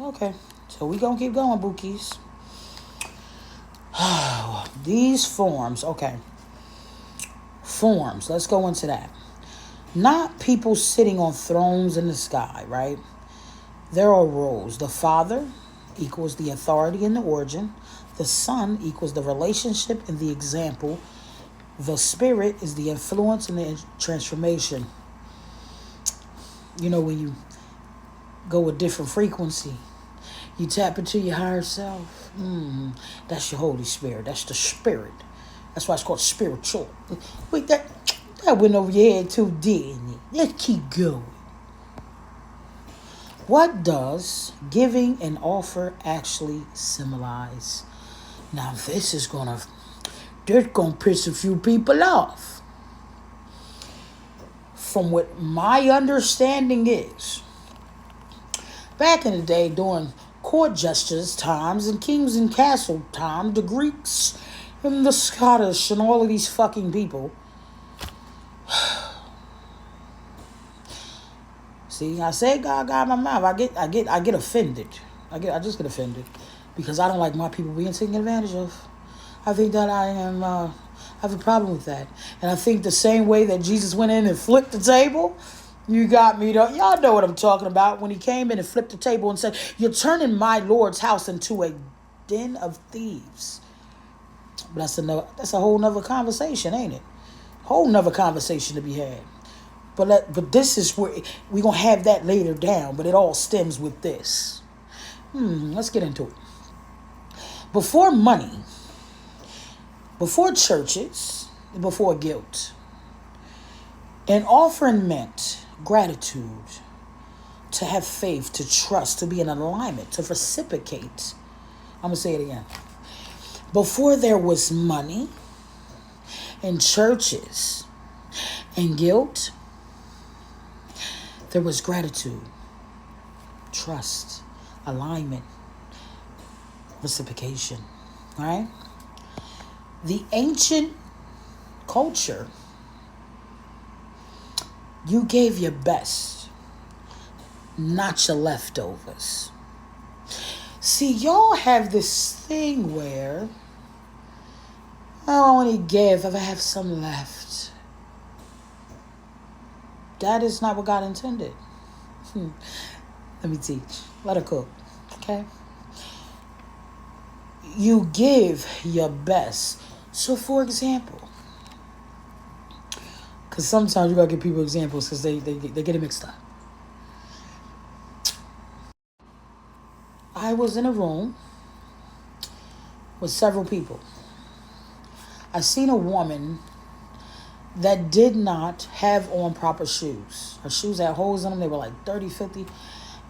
Okay. So we gonna keep going, Bookies. These forms, okay. Forms, let's go into that. Not people sitting on thrones in the sky, right? There are roles. The Father equals the authority and the origin. The Son equals the relationship and the example. The Spirit is the influence and the transformation. You know, when you go a different frequency, you tap into your higher self. That's your Holy Spirit. That's the Spirit. That's why it's called spiritual. Wait, that went over your head too, didn't it? Let's keep going. What does giving an offer actually symbolize? Now this is gonna piss a few people off. From what my understanding is, back in the day during court justice times and kings and castle time, the Greeks and the Scottish and all of these fucking people. See, I say God got my mouth. I get offended. I just get offended because I don't like my people being taken advantage of. I think that I have a problem with that, and I think the same way that Jesus went in and flipped the table. You got me, though. Y'all know what I'm talking about. When he came in and flipped the table and said, "You're turning my Lord's house into a den of thieves." But that's a whole nother conversation, ain't it? Whole nother conversation to be had. But this is where we're going to have that later down. But it all stems with this. Let's get into it. Before money, before churches, before guilt, an offering meant gratitude, to have faith, to trust, to be in alignment, to reciprocate. I'm going to say it again. Before there was money and churches and guilt, there was gratitude, trust, alignment, reciprocation, right? The ancient culture, you gave your best, not your leftovers. See, y'all have this thing where I only give if I have some left. That is not what God intended. Let me teach. Let her cook. Okay? You give your best. So, for example, because sometimes you got to give people examples because they get it mixed up. I was in a room with several people. I seen a woman that did not have on proper shoes. Her shoes had holes in them. They were like 30, 50.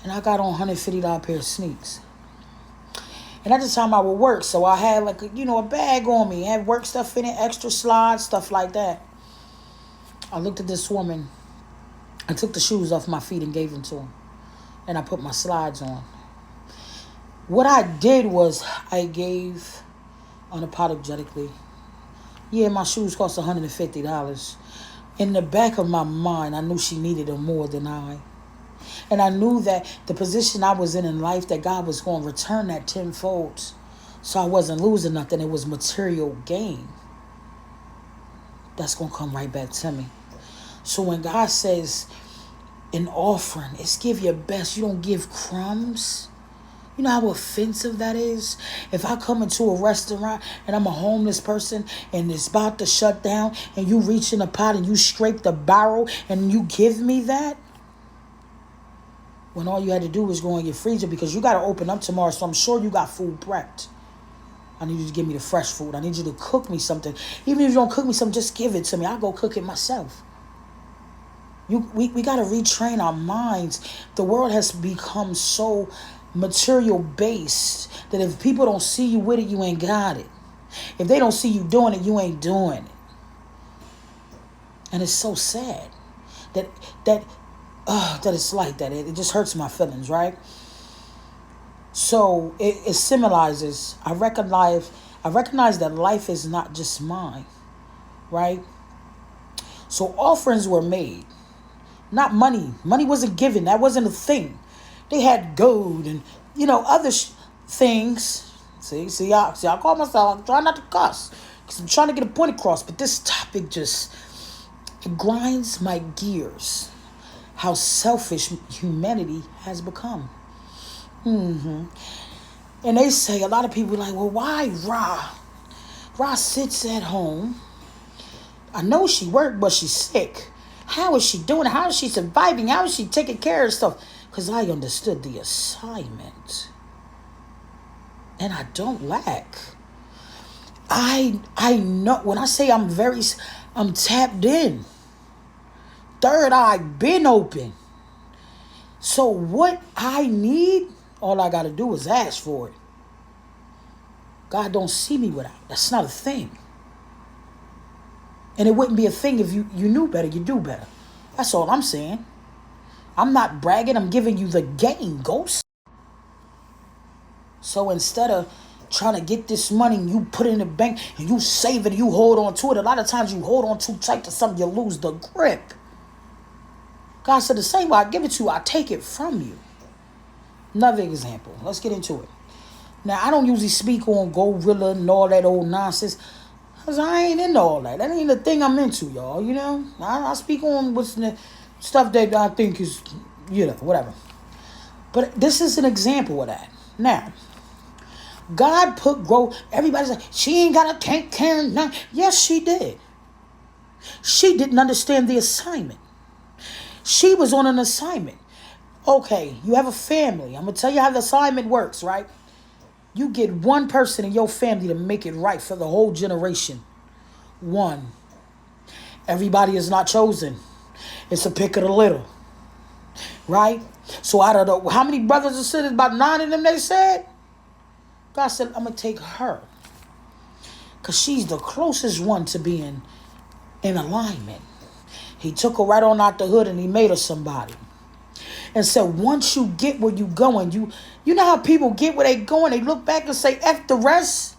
And I got on $150 pair of sneaks. And at the time I would work, so I had like a bag on me. I had work stuff in it, extra slides, stuff like that. I looked at this woman. I took the shoes off my feet and gave them to her. And I put my slides on. What I did was I gave unapologetically. Yeah, my shoes cost $150. In the back of my mind, I knew she needed them more than I. And I knew that the position I was in life, that God was going to return that tenfold. So I wasn't losing nothing. It was material gain. That's going to come right back to me. So when God says an offering, it's give your best. You don't give crumbs. You know how offensive that is? If I come into a restaurant and I'm a homeless person and it's about to shut down and you reach in a pot and you scrape the barrel and you give me that, when all you had to do was go in your freezer because you got to open up tomorrow, so I'm sure you got food prepped. I need you to give me the fresh food. I need you to cook me something. Even if you don't cook me something, just give it to me. I'll go cook it myself. We got to retrain our minds. The world has become so material based that if people don't see you with it, you ain't got it. If they don't see you doing it, you ain't doing it. And it's so sad that it's like that. It just hurts my feelings, right? So it symbolizes, I recognize that life is not just mine, right? So offerings were made, not money. Money wasn't given. That wasn't a thing. They had gold and other things. I call myself, I'm trying not to cuss because I'm trying to get a point across. But this topic just, it grinds my gears. How selfish humanity has become. And they say, a lot of people like, well, why Ra? Ra sits at home. I know she worked, but she's sick. How is she doing? How is she surviving? How is she taking care of stuff? Because I understood the assignment. And I don't lack. I know, when I say I'm tapped in. Third eye been open. So what I need, all I got to do is ask for it. God don't see me without. That's not a thing. And it wouldn't be a thing if you knew better, you do better. That's all I'm saying. I'm not bragging. I'm giving you the game, Ghost. So instead of trying to get this money and you put it in the bank and you save it and you hold on to it, a lot of times you hold on too tight to something, you lose the grip. God said the same way I give it to you, I take it from you. Another example. Let's get into it. Now, I don't usually speak on gorilla and all that old nonsense. Because I ain't into all that. That ain't the thing I'm into, y'all, I speak on what's the stuff that I think is, whatever. But this is an example of that. Now, God put growth. Everybody's like, she ain't got to take care of nothing. Yes, she did. She didn't understand the assignment. She was on an assignment. Okay, you have a family. I'm going to tell you how the assignment works, right? You get one person in your family to make it right for the whole generation. One. Everybody is not chosen. It's a pick of the litter. Right? So out of how many brothers and sisters? About 9 of them, they said. God said, I'm going to take her. Because she's the closest one to being in alignment. He took her right on out the hood and he made her somebody. And said, once you get where you going, you know how people get where they going, they look back and say, F the rest?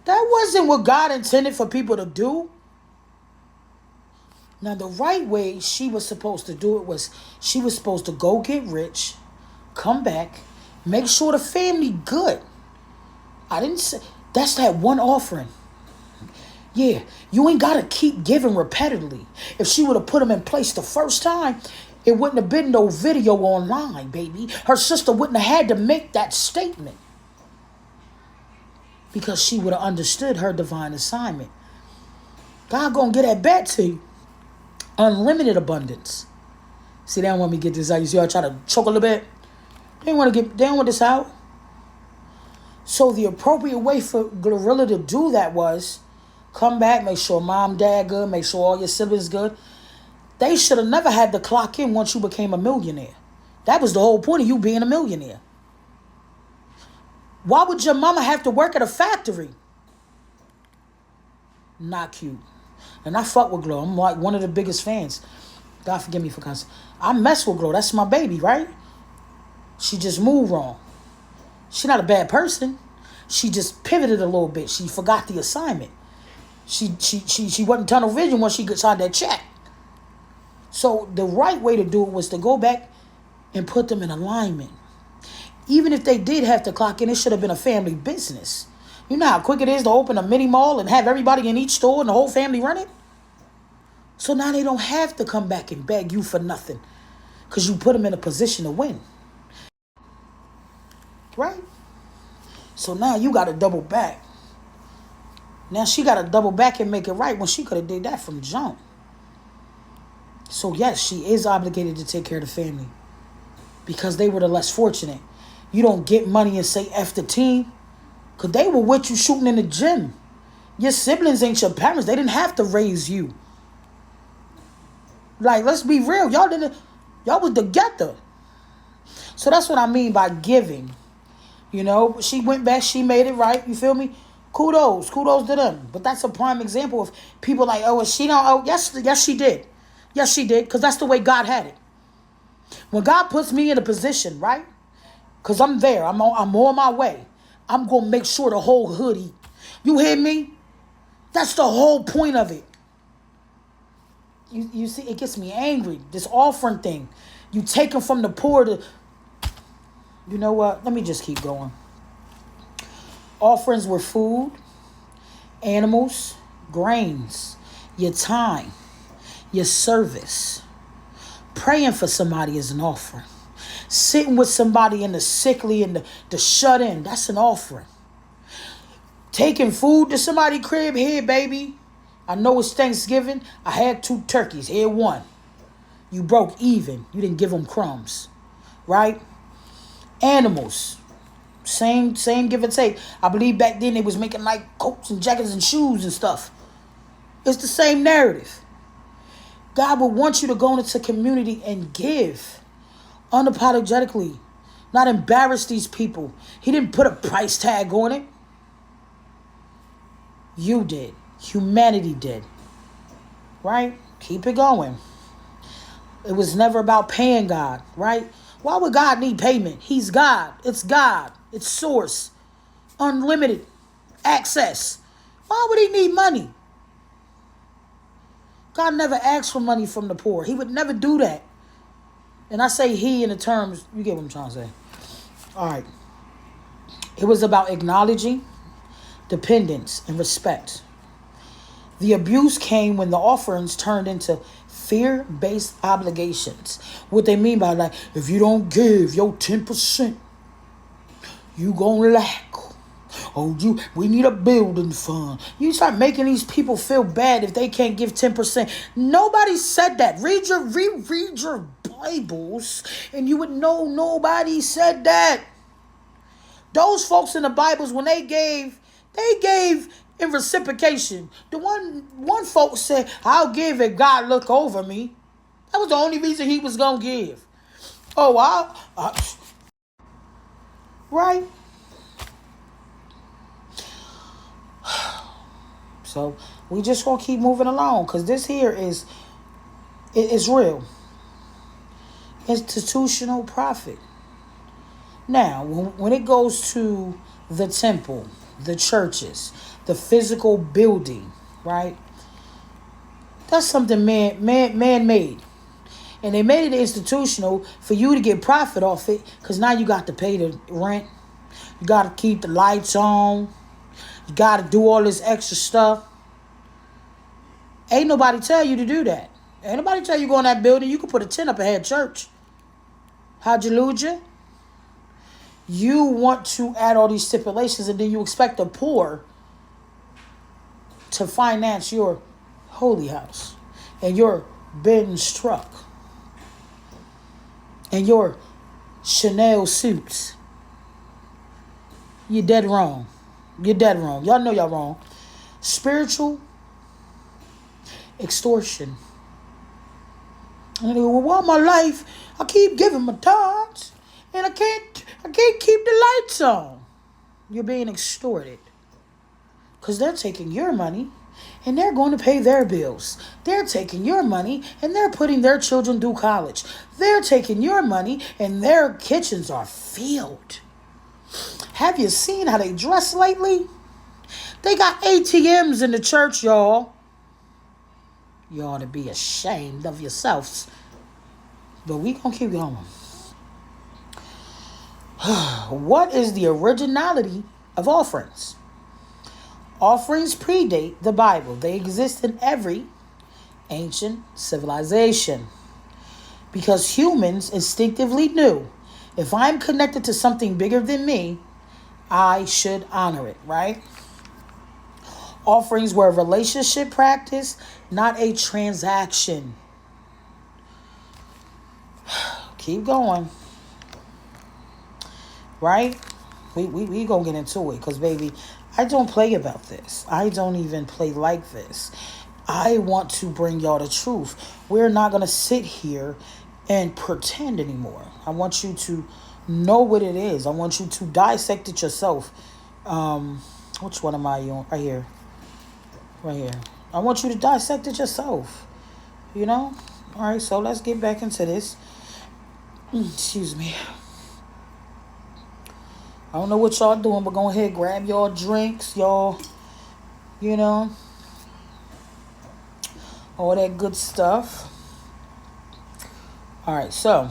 That wasn't what God intended for people to do. Now, the right way she was supposed to do it was she was supposed to go get rich, come back, make sure the family good. I didn't say, that's that one offering. Yeah, you ain't got to keep giving repeatedly. If she would have put them in place the first time, it wouldn't have been no video online, baby. Her sister wouldn't have had to make that statement. Because she would have understood her divine assignment. God gonna get that back to you. Unlimited abundance. See, they don't want me to get this out. You see I try to choke a little bit? They don't want this out. So the appropriate way for Gorilla to do that was come back, make sure mom, dad good, make sure all your siblings good. They should have never had to clock in once you became a millionaire. That was the whole point of you being a millionaire. Why would your mama have to work at a factory? Not cute. And I fuck with Glow. I'm like one of the biggest fans. God forgive me for cussing. I mess with Glow. That's my baby, right? She just moved wrong. She's not a bad person. She just pivoted a little bit. She forgot the assignment. She wasn't tunnel vision once she signed that check. So the right way to do it was to go back and put them in alignment. Even if they did have to clock in, it should have been a family business. You know how quick it is to open a mini mall and have everybody in each store and the whole family run it? So now they don't have to come back and beg you for nothing because you put them in a position to win. Right? So now you got to double back. Now she got to double back and make it right when she could have did that from jump. So yes, she is obligated to take care of the family because they were the less fortunate. You don't get money and say F the team because they were with you shooting in the gym. Your siblings ain't your parents. They didn't have to raise you. Like, let's be real. Y'all was together. So that's what I mean by giving. She went back. She made it right. You feel me? Kudos to them. But that's a prime example of people like, oh, is she not? Oh, yes, she did. Yes, she did. Because that's the way God had it. When God puts me in a position, right? Because I'm there. I'm on my way. I'm going to make sure the whole hood eat. You hear me? That's the whole point of it. You see, it gets me angry. This offering thing. You taking from the poor to... You know what? Let me just keep going. Offerings were food, animals, grains, your time, your service. Praying for somebody is an offering. Sitting with somebody in the sickly and the shut in, that's an offering. Taking food to somebody's crib, here, baby. I know it's Thanksgiving. I had 2 turkeys. Here, one. You broke even. You didn't give them crumbs. Right? Animals. Same give and take. I believe back then they was making like coats and jackets and shoes and stuff. It's the same narrative. God would want you to go into community and give unapologetically. Not embarrass these people. He didn't put a price tag on it. You did. Humanity did. Right? Keep it going. It was never about paying God, right? Why would God need payment? He's God. It's God. It's source. Unlimited access. Why would he need money? God never asked for money from the poor. He would never do that. And I say he in the terms, you get what I'm trying to say. All right. It was about acknowledging dependence and respect. The abuse came when the offerings turned into fear-based obligations. What they mean by that, if you don't give your 10%, you gonna lack. Oh, we need a building fund. You start making these people feel bad if they can't give 10%. Nobody said that. Read your Bibles and you would know nobody said that. Those folks in the Bibles, when they gave in reciprocation. The one folks said, I'll give if God look over me. That was the only reason he was going to give. Oh, right? So we just going to keep moving along because this here is real. Institutional profit. Now, when it goes to the temple, the churches, the physical building, right? That's something man-made. And they made it institutional for you to get profit off it because now you got to pay the rent. You got to keep the lights on. You got to do all this extra stuff. Ain't nobody tell you to do that. Ain't nobody tell you go in that building. You can put a tent up ahead church. How'd you lose you? You want to add all these stipulations and then you expect the poor to finance your holy house and your Benz truck and your Chanel suits. You're dead wrong. You're dead wrong. Y'all know y'all wrong. Spiritual extortion. And they go, well, all my life I keep giving my tithes and I can't keep the lights on. You're being extorted. Because they're taking your money and they're going to pay their bills. They're taking your money and they're putting their children through college. They're taking your money and their kitchens are filled. Have you seen how they dress lately? They got ATMs in the church, y'all. You ought to be ashamed of yourselves. But we gonna keep going. What is the originality of offerings? Offerings predate the Bible. They exist in every ancient civilization. Because humans instinctively knew, if I'm connected to something bigger than me, I should honor it, right? Offerings were a relationship practice, not a transaction. Keep going. Right? We gonna get into it because, baby, I don't play about this. I don't even play like this. I want to bring y'all the truth. We're not going to sit here and pretend anymore. I want you to know what it is. I want you to dissect it yourself. Which one am I on? Right here. Right here. I want you to dissect it yourself. You know? All right, so let's get back into this. Excuse me. I don't know what y'all doing, but go ahead, grab y'all drinks, y'all, you know, all that good stuff. All right, so